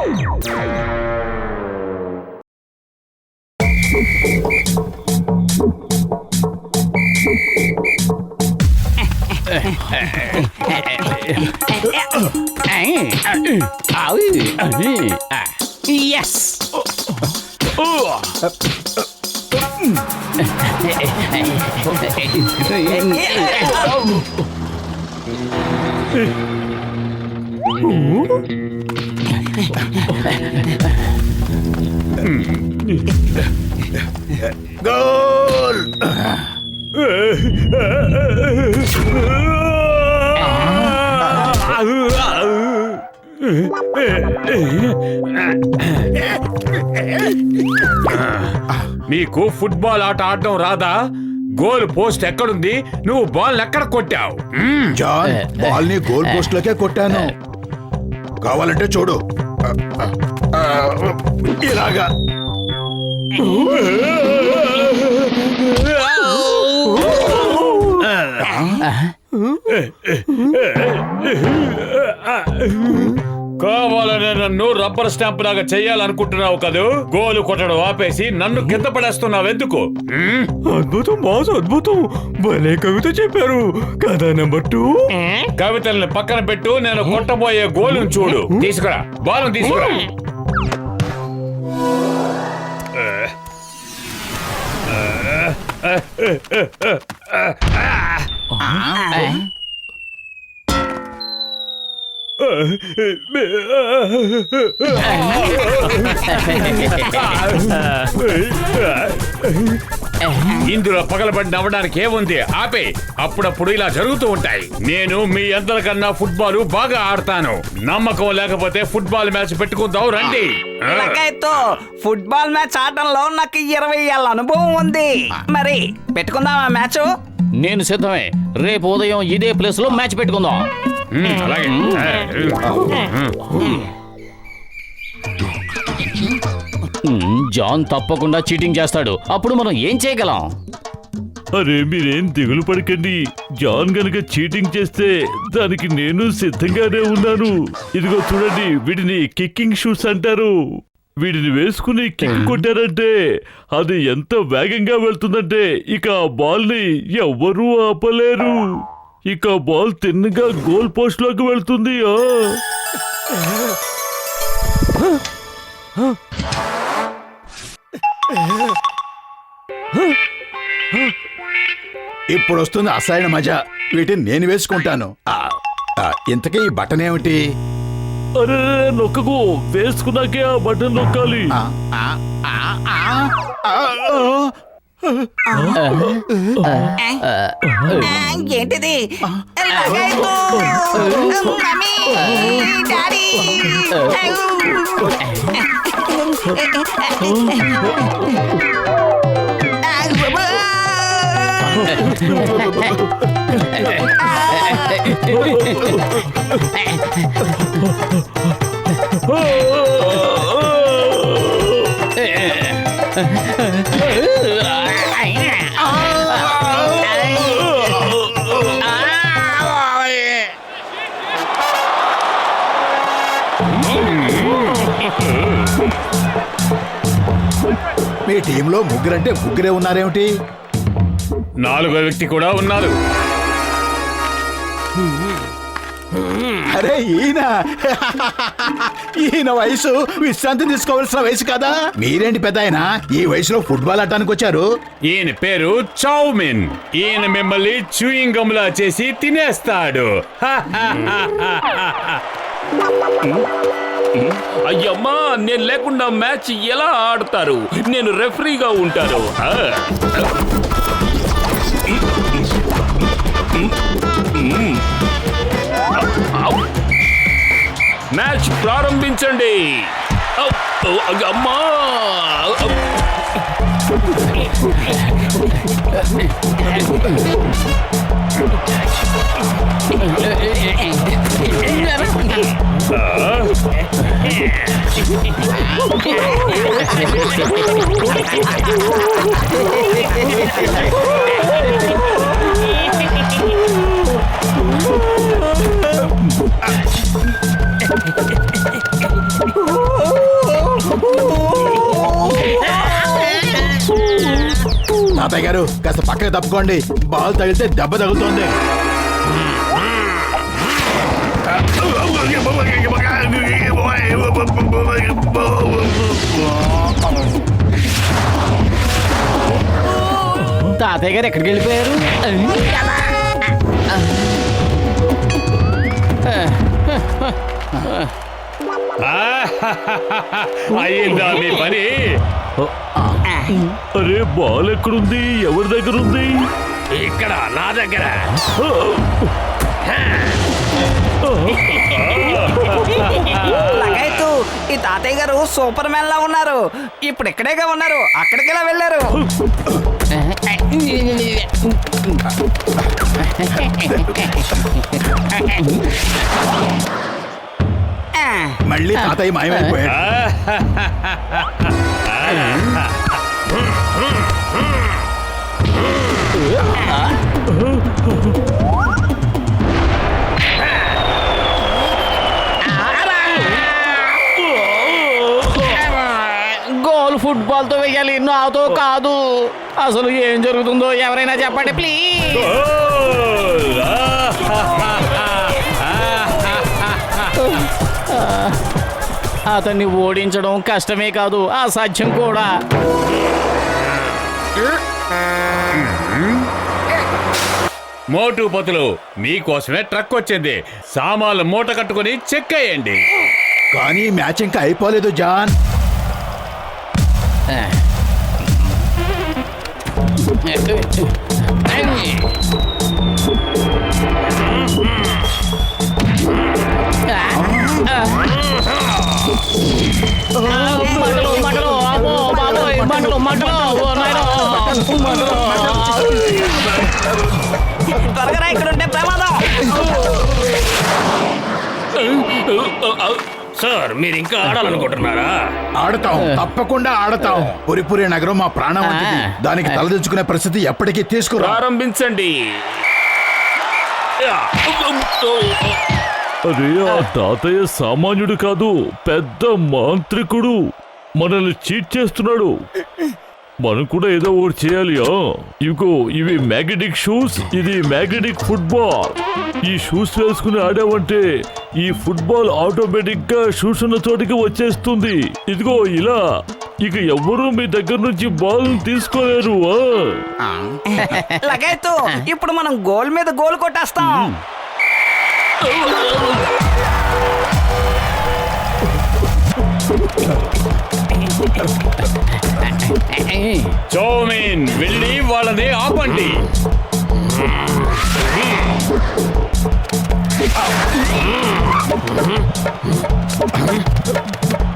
Yes. Goal! నీకు football ఆట ఆడడం రాదా? గోల్ పోస్ట్ ఎక్కడుంది? నువ్వు బాల్ ఎక్కడ కొట్టావు? జాన్, బాల్ ని గోల్ పోస్ట్ లోకే కొట్టాను. కావాలంటే చూడు, ఇలాగా. కావాలనే నన్ను రబ్బర్ స్టాంప్ లాగా చెయ్యాలనుకుంటున్నావు కదూ? గోలు కొట్టడం ఆపేసి నన్ను కింద పడేస్తున్నావు ఎందుకు? అద్భుతం బాస్, అద్భుతం. భలే కవిత చెప్పారు. కథ నెంబర్ 2. కవితల్ని పక్కన పెట్టు, నేను కొట్టబోయే గోలును చూడు. తీసుకురా, బాల్ తీసుకురా. ఇందులో పగలబడి నవ్వడానికి ఏముంది? ఆపే. అప్పుడప్పుడు ఇలా జరుగుతూ ఉంటాయి. నేను మీ అందరికన్నా ఫుట్బాల్ బాగా ఆడతాను. నమ్మకం లేకపోతే ఫుట్బాల్ మ్యాచ్ పెట్టుకుందాం రండి. ఫుట్బాల్ మ్యాచ్ ఆడటంలో నాకు 20 ఏళ్ళ అనుభవం ఉంది. మరి పెట్టుకుందామా మ్యాచ్? నేను సిద్ధమే. రేపు ఉదయం ఇదే ప్లేస్ లో మ్యాచ్ పెట్టుకుందాం. అలాగే. జాన్ తప్పకుండా చీటింగ్ చేస్తాడు. అప్పుడు మనం ఏం చేయగలం? అరే మీరేం దిగులు పడకండి. జాన్ గనక చీటింగ్ చేస్తే దానికి నేను సిద్ధంగానే ఉన్నాను. ఇదిగో చూడండి, వీటిని కిక్కింగ్ షూస్ అంటారు. వీటిని వేసుకుని కిక్ కొట్టారంటే అది ఎంత వేగంగా వెళ్తుందంటే ఇక ఆ బాల్ ని ఎవ్వరూ ఆపలేరు. ఇక బాల్ తిన్నగా గోల్ పోస్ట్ లోకి వెళ్తుంది. ఇప్పుడు వస్తుంది అసలైన మజా. వీటిని నేను వేసుకుంటాను. ఇంతకీ ఈ బటన్ ఏమిటి? అరే నొక్కకు, వేసుకున్నాకే ఆ బటన్ నొక్కాలి. ఏంటిది? మీ టీంలో ముగ్గురంటే ముగ్గురే ఉన్నారేమిటి? 4వ వ్యక్తి కూడా ఉన్నారు. అరే ఈయన వయసు విశ్రాంతి తీసుకోవాల్సిన వయసు కదా. మీరేంటి పెద్ద ఆయన ఈ వయసులో ఫుట్బాల్ ఆడటానికి వచ్చారు? ఈయన పేరు చౌమిన్. ఈయన మిమ్మల్ని చూయింగ్ గమ్లా చేసి తినేస్తాడు. అయ్యమ్మా, నేను లేకుండా మ్యాచ్ ఎలా ఆడతారు? నేను రెఫరీగా ఉంటాను. మ్యాచ్ ప్రారంభించండి. అమ్మా, తాతయ్య గారు కాస్త పక్కకి తప్పుకోండి, బాల్ తగిలితే దెబ్బ తగులుతోంది. తాతయ్య గారు ఎక్కడికి వెళ్ళిపోయారు? అయ్యిందా మీ పని? అరే బాల్ ఎక్కడుంది? ఎవరి దగ్గర ఉంది? ఇక్కడ నా దగ్గర. లగైతు ఈ తాతయ్య గారు సూపర్ మ్యాన్ లా ఉన్నారు. ఇప్పుడు ఇక్కడేగా ఉన్నారు, అక్కడికెలా వెళ్ళారు? మళ్ళీ తాతయ్య మాయమైపోయాడు. గోల్ ఫుట్బాల్ తో వేయాలి, నాతో కాదు. అసలు ఏం జరుగుతుందో ఎవరైనా చెప్పండి ప్లీజ్. అతన్ని ఓడించడం కష్టమే కాదు, అసాధ్యం కూడా. మోటు పతులు మీకోసమే ట్రక్ వచ్చింది. సామాన్లు మూట కట్టుకుని చెక్ అయ్యండి. కానీ మ్యాచ్ ఇంకా అయిపోలేదు జాన్. త్వరగా ఇక్కడ ఉంటే ప్రమాదం. సార్ మీరు ఇంకా ఆడాలనుకుంటున్నారా? ఆడతాం, తప్పకుండా ఆడతాం. పురిపురి నగరం మా ప్రాణం వంటిది. దానికి తలదించుకునే పరిస్థితి ఎప్పటికీ తీసుకురా. ప్రారంభించండి. అరే ఆ తాతయ్య సామాన్యుడు కాదు, పెద్ద మాంత్రికుడు. మనల్ని చీట్ చేస్తున్నాడు. మనం కూడా ఏదో ఒకటి చేయాలి. ఇగో ఇవి మ్యాగ్నెటిక్ షూస్, ఇది మ్యాగ్నెటిక్ ఫుట్బాల్. ఈ షూస్ వేసుకుని ఆడావంటే ఈ ఫుట్బాల్ ఆటోమేటిక్ గా షూస్ ఉన్న చోటికి వచ్చేస్తుంది. ఇదిగో ఇలా. ఇక ఎవ్వరూ మీ దగ్గర నుంచి బాల్ తీసుకోలేరు. లగైతు ఇప్పుడు మనం గోల్ మీద గోల్ కొట్టేస్తాం. చౌమీన్ వెళ్ళి వాళ్ళని ఆపండి.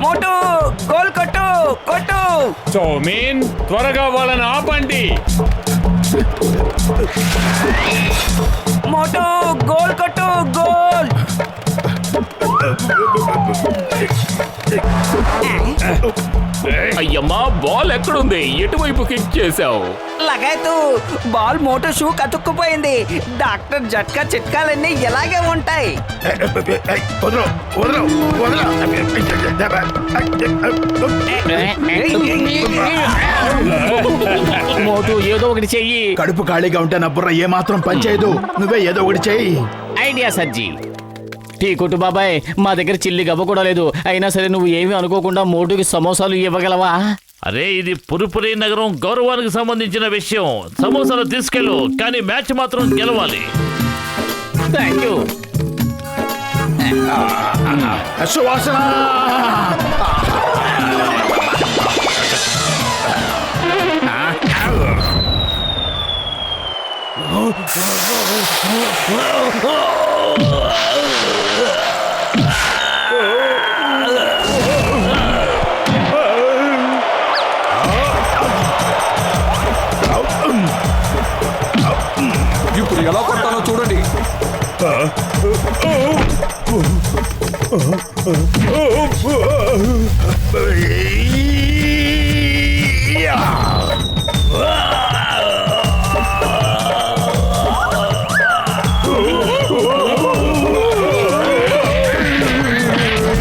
మోటు గోల్ కొట్టు కొట్టు. చౌమీన్ త్వరగా వాళ్ళని ఆపండి. మోటు గోల్ కొట్టు గోల్. అయ్యమ్మా బాల్ ఎక్కడుంది? ఎటువైపు కిక్ చేశావు? లగైతు బాల్ మోటు షూ కతుక్కుపోయింది. డాక్టర్ జట్కా చిట్కాలన్నీ ఇలాగే ఉంటాయి. వదలు, వదలు, వదలు. మోటు ఏదో ఒకటి చెయ్యి. కడుపు ఖాళీగా ఉంటే నా బుర్ర ఏమాత్రం పనిచేయదు. నువ్వే ఏదో ఒకటి చెయ్యి. ఐడియా సజ్జీ. టీ కొట్టు బాబాయ్, మా దగ్గర చిల్లి గవ్వ కూడా లేదు. అయినా సరే నువ్వు ఏమీ అనుకోకుండా మోటుకి సమోసాలు ఇవ్వగలవా? అరే ఇది పురుపురి నగరం గౌరవానికి సంబంధించిన విషయం. సమోసాలు తీసుకెళ్ళు, కానీ మ్యాచ్ మాత్రం గెలవాలి. Thank you. సువాసన. ఇప్పుడు ఎలా కొట్టాలో చూడండి.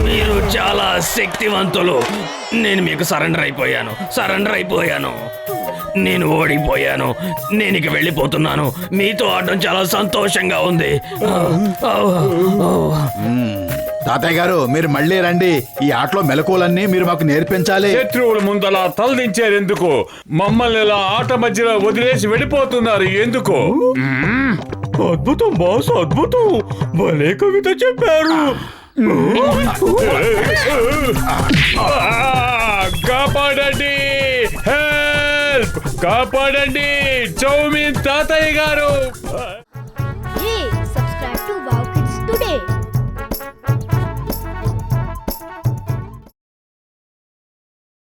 మీరు చాలా శక్తివంతులు. నేను మీకు సరెండర్ అయిపోయాను. నేను ఓడిపోయాను. నేను ఇక వెళ్ళిపోతున్నాను. మీతో ఆడడం చాలా సంతోషంగా ఉంది. తాతయ్య గారు మీరు మళ్ళీ రండి. ఈ ఆటలో మెలకువలన్నీ మీరు మాకు నేర్పించాలి. శత్రువుల ముందలా తలదించారెందుకు? మమ్మల్ని ఇలా ఆట మధ్యలో వదిలేసి వెళ్ళిపోతున్నారు ఎందుకు? అద్భుతం బాస్, అద్భుతం. భలే కవిత చెప్పారు. కాపాడండి, హెల్ప్, కాపాడండి. చౌమీన్ తాతయ్య గారు. Hey, subscribe to Wow